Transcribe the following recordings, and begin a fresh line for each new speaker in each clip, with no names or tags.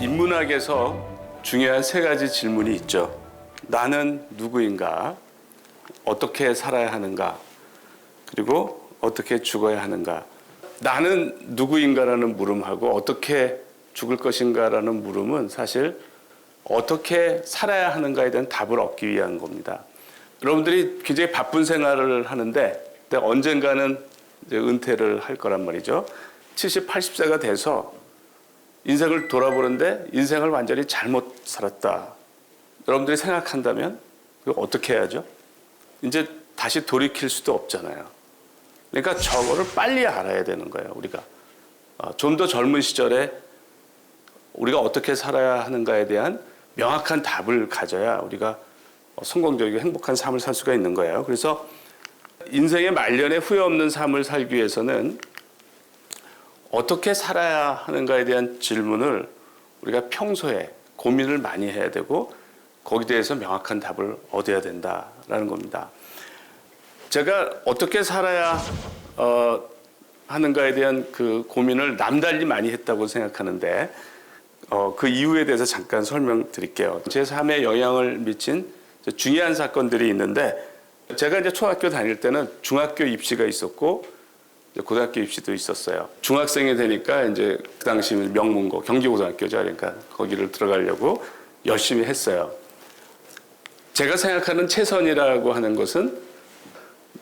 인문학에서 중요한 세 가지 질문이 있죠. 나는 누구인가? 어떻게 살아야 하는가? 그리고 어떻게 죽어야 하는가? 나는 누구인가라는 물음하고 어떻게 죽을 것인가라는 물음은 사실 어떻게 살아야 하는가에 대한 답을 얻기 위한 겁니다. 여러분들이 굉장히 바쁜 생활을 하는데 언젠가는 이제 은퇴를 할 거란 말이죠. 70, 80세가 돼서 인생을 돌아보는데 인생을 완전히 잘못 살았다. 여러분들이 생각한다면 그거 어떻게 해야죠? 이제 다시 돌이킬 수도 없잖아요. 그러니까 저거를 빨리 알아야 되는 거예요, 우리가. 좀 더 젊은 시절에 우리가 어떻게 살아야 하는가에 대한 명확한 답을 가져야 우리가 성공적이고 행복한 삶을 살 수가 있는 거예요. 그래서 인생의 말년에 후회 없는 삶을 살기 위해서는 어떻게 살아야 하는가에 대한 질문을 우리가 평소에 고민을 많이 해야 되고 거기에 대해서 명확한 답을 얻어야 된다라는 겁니다. 제가 어떻게 살아야 하는가에 대한 그 고민을 남달리 많이 했다고 생각하는데 그 이유에 대해서 잠깐 설명드릴게요. 제 삶에 영향을 미친 중요한 사건들이 있는데 제가 이제 초등학교 다닐 때는 중학교 입시가 있었고 고등학교 입시도 있었어요. 중학생이 되니까 이제 그 당시 명문고 경기고등학교죠. 그러니까 거기를 들어가려고 열심히 했어요. 제가 생각하는 최선이라고 하는 것은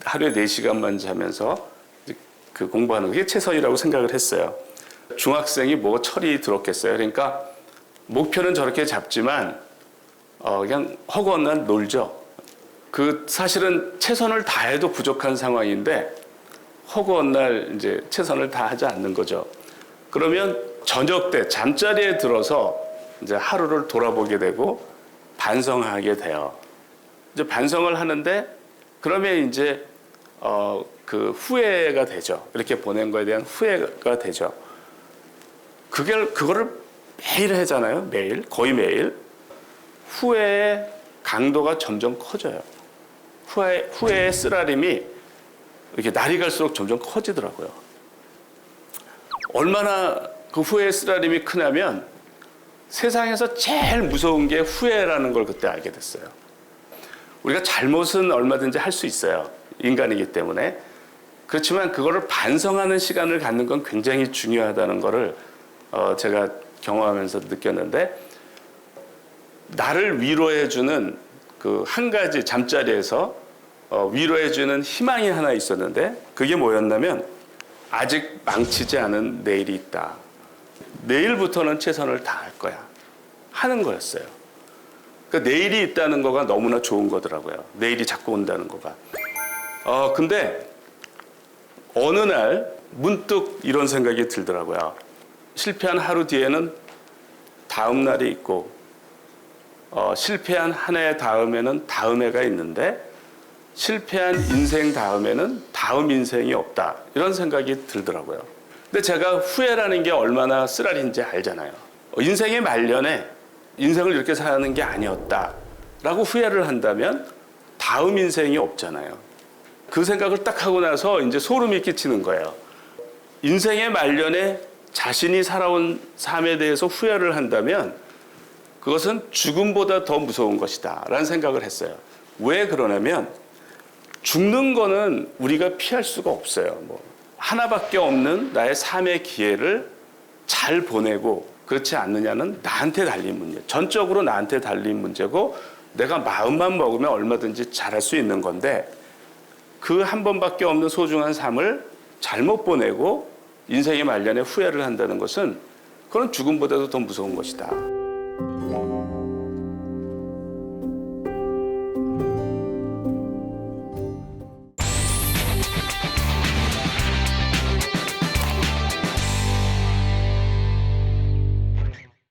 하루에 4시간만 자면서 그 공부하는 게 최선이라고 생각을 했어요. 중학생이 뭐 철이 들었겠어요. 그러니까 목표는 저렇게 잡지만 그냥 허구한 날 놀죠. 그 사실은 최선을 다해도 부족한 상황인데 허구한 날 이제 최선을 다하지 않는 거죠. 그러면 저녁 때 잠자리에 들어서 이제 하루를 돌아보게 되고 반성하게 돼요. 이제 반성을 하는데 그러면 이제 그 후회가 되죠. 이렇게 보낸 거에 대한 후회가 되죠. 그거를 매일 하잖아요. 매일 거의 매일 후회의 강도가 점점 커져요. 후회의 쓰라림이 이렇게 날이 갈수록 점점 커지더라고요. 얼마나 그 후회의 쓰라림이 크냐면 세상에서 제일 무서운 게 후회라는 걸 그때 알게 됐어요. 우리가 잘못은 얼마든지 할 수 있어요. 인간이기 때문에. 그렇지만 그거를 반성하는 시간을 갖는 건 굉장히 중요하다는 거를 제가 경험하면서 느꼈는데 나를 위로해주는 그 한 가지 잠자리에서 위로해주는 희망이 하나 있었는데 그게 뭐였냐면 아직 망치지 않은 내일이 있다. 내일부터는 최선을 다할 거야. 하는 거였어요. 그러니까 내일이 있다는 거가 너무나 좋은 거더라고요. 내일이 자꾸 온다는 거가. 근데 어느 날 문득 이런 생각이 들더라고요. 실패한 하루 뒤에는 다음 날이 있고 실패한 한 해 다음에는 다음 해가 있는데 실패한 인생 다음에는 다음 인생이 없다. 이런 생각이 들더라고요. 근데 제가 후회라는 게 얼마나 쓰라린지 알잖아요. 인생의 말년에 인생을 이렇게 사는 게 아니었다 라고 후회를 한다면 다음 인생이 없잖아요. 그 생각을 딱 하고 나서 이제 소름이 끼치는 거예요. 인생의 말년에 자신이 살아온 삶에 대해서 후회를 한다면 그것은 죽음보다 더 무서운 것이다 라는 생각을 했어요. 왜 그러냐면 죽는 거는 우리가 피할 수가 없어요. 하나밖에 없는 나의 삶의 기회를 잘 보내고 그렇지 않느냐는 나한테 달린 문제. 전적으로 나한테 달린 문제고 내가 마음만 먹으면 얼마든지 잘할 수 있는 건데 그 한 번밖에 없는 소중한 삶을 잘못 보내고 인생의 말년에 후회를 한다는 것은 그건 죽음보다도 더 무서운 것이다.